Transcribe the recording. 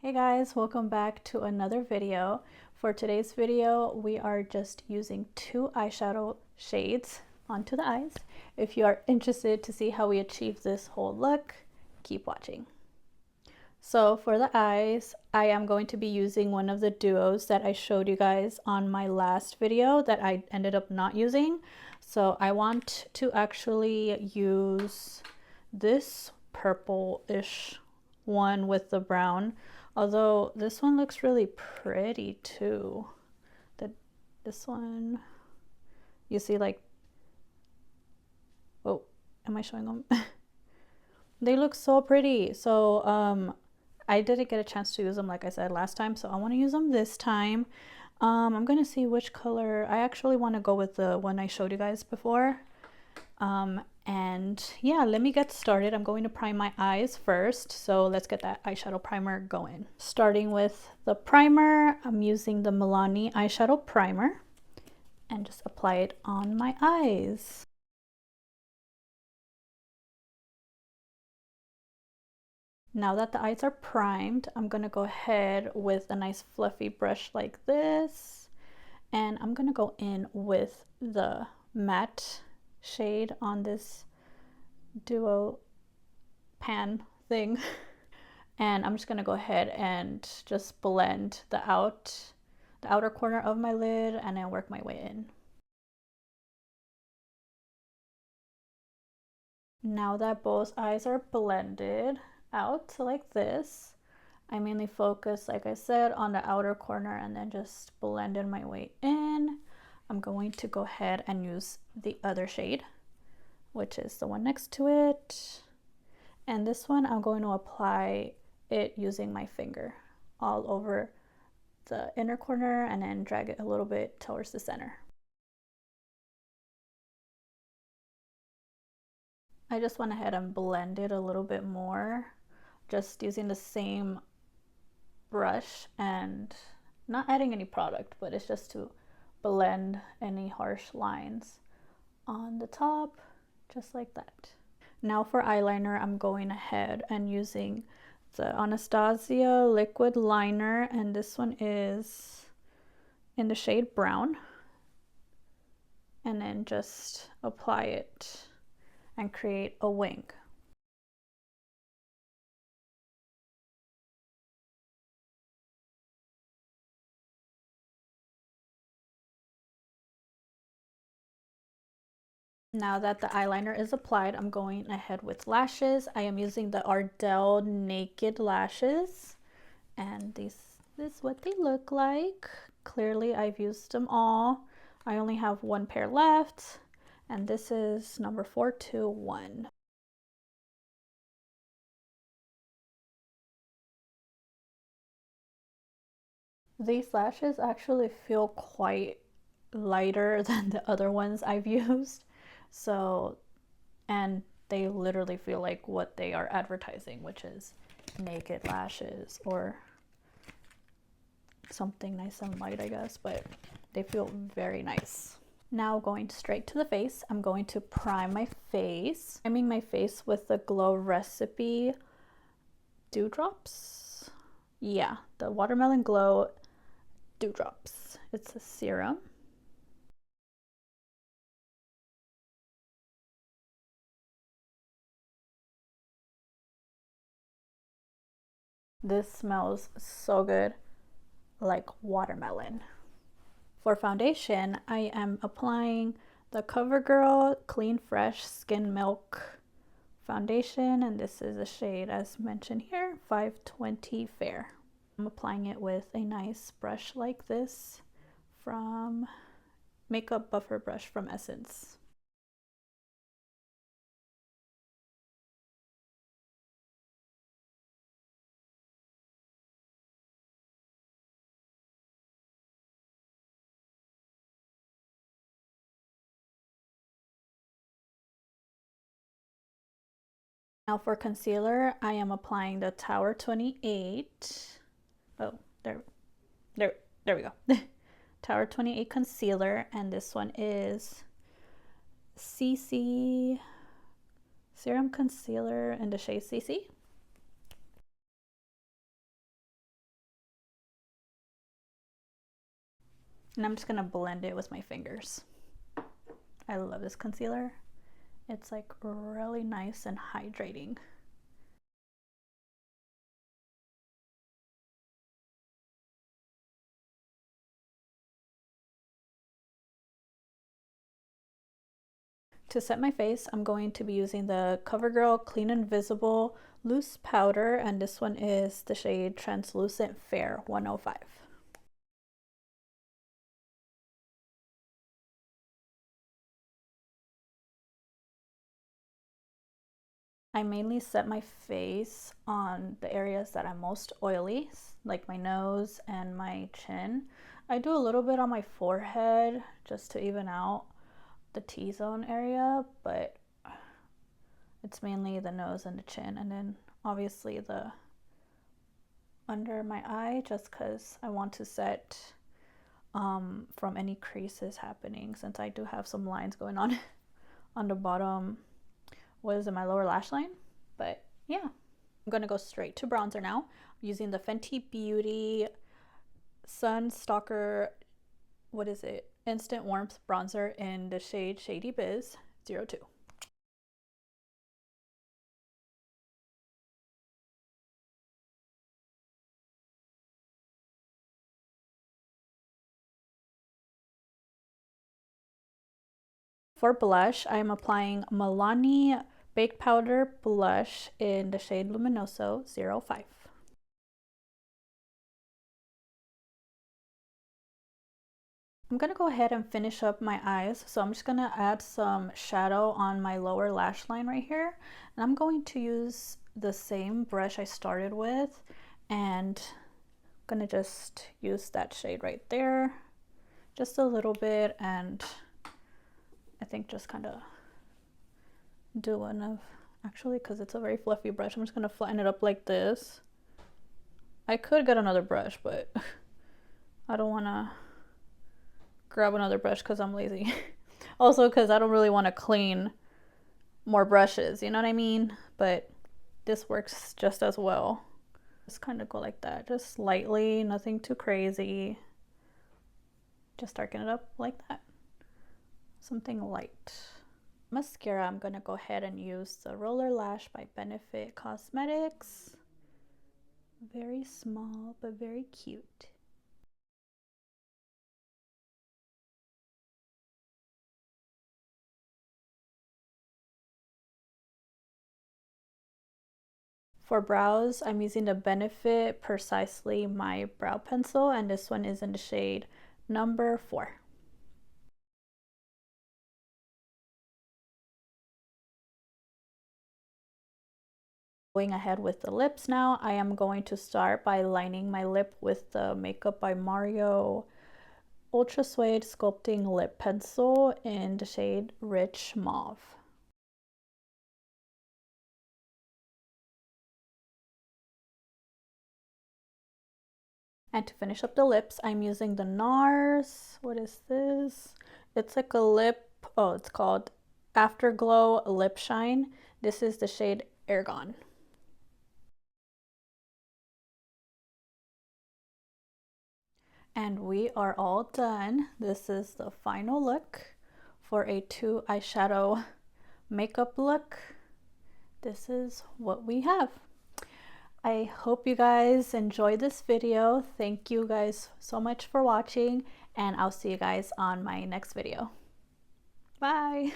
Hey guys, welcome back to another video. For today's video, we are just using two eyeshadow shades onto the eyes. If you are interested to see how we achieve this whole look, keep watching. So for the eyes, I am going to be using one of the duos that I showed you guys on my last video that I ended up not using. So I want to actually use this purple-ish one with the brown. Although this one looks really pretty too. This one, you see, like, oh, am I showing them? They look so pretty. So I didn't get a chance to use them like I said last time, so I want to use them this time. I'm gonna see which color. I actually want to go with the one I showed you guys before. And yeah, let me get started. I'm going to prime my eyes first, so let's get that eyeshadow primer going. Starting with the primer, I'm using the Milani eyeshadow primer and just apply it on my eyes. Now that the eyes are primed, I'm gonna go ahead with a nice fluffy brush like this, and I'm gonna go in with the matte shade on this duo pan thing. And I'm just gonna go ahead and just blend the outer corner of my lid and then work my way in. Now that both eyes are blended out like this, I mainly focus, like I said, on the outer corner and then just blended my way in. I'm going to go ahead and use the other shade, which is the one next to it. And this one, I'm going to apply it using my finger all over the inner corner and then drag it a little bit towards the center. I just went ahead and blended a little bit more, just using the same brush and not adding any product, but it's just to blend any harsh lines on the top, just like that. Now for eyeliner, I'm going ahead and using the Anastasia liquid liner, and this one is in the shade brown, and then just apply it and create a wing. Now that the eyeliner is applied, I'm going ahead with lashes. I am using the Ardell Naked Lashes, and this is what they look like. Clearly, I've used them all. I only have one pair left, and this is number 421. These lashes actually feel quite lighter than the other ones I've used. So, and they literally feel like what they are advertising, which is naked lashes or something nice and light, I guess, but they feel very nice. Now going straight to the face, I'm going to prime my face. Priming my face with the Glow Recipe Dewdrops. Yeah, the Watermelon Glow Dewdrops. It's a serum. This smells so good, like watermelon. For foundation, I am applying the CoverGirl Clean Fresh Skin Milk foundation, and this is a shade as mentioned here, 520 Fair. I'm applying it with a nice brush like this from Makeup Buffer Brush from Essence. Now for concealer, I am applying the Tower 28. Oh, there we go. Tower 28 concealer, and this one is CC Serum Concealer in the shade CC. And I'm just gonna blend it with my fingers. I love this concealer. It's like really nice and hydrating. To set my face, I'm going to be using the CoverGirl Clean and Visible Loose Powder, and this one is the shade Translucent Fair 105. I mainly set my face on the areas that are most oily, like my nose and my chin. I do a little bit on my forehead just to even out the T-zone area, but it's mainly the nose and the chin, and then obviously the under my eye, just because I want to set from any creases happening, since I do have some lines going on on the bottom, what is it, my lower lash line. But yeah, I'm gonna go straight to bronzer now, using the Fenty Beauty Sun Stalker, what is it, Instant Warmth Bronzer in the shade Shady Biz 02. For blush, I am applying Milani Baked Powder Blush in the shade Luminoso 05. I'm going to go ahead and finish up my eyes, so I'm just going to add some shadow on my lower lash line right here. And I'm going to use the same brush I started with, and I'm going to just use that shade right there, just a little bit, and I think just kind of do enough, actually, because it's a very fluffy brush. I'm just going to flatten it up like this. I could get another brush, but I don't want to grab another brush because I'm lazy. Also because I don't really want to clean more brushes, you know what I mean? But this works just as well. Just kind of go like that, just lightly, nothing too crazy. Just darken it up like that. Something light. Mascara, I'm gonna go ahead and use the Roller Lash by Benefit Cosmetics. Very small, but very cute. For brows, I'm using the Benefit Precisely My Brow Pencil, and this one is in the shade number 4. Going ahead with the lips now, I am going to start by lining my lip with the Makeup by Mario Ultra Suede Sculpting Lip Pencil in the shade Rich Mauve. And to finish up the lips, I'm using the NARS, what is this? It's like a lip, oh, it's called Afterglow Lip Shine. This is the shade Ergon. And we are all done. This is the final look for a 2 eyeshadow makeup look. This is what we have. I hope you guys enjoyed this video. Thank you guys so much for watching, and I'll see you guys on my next video. Bye.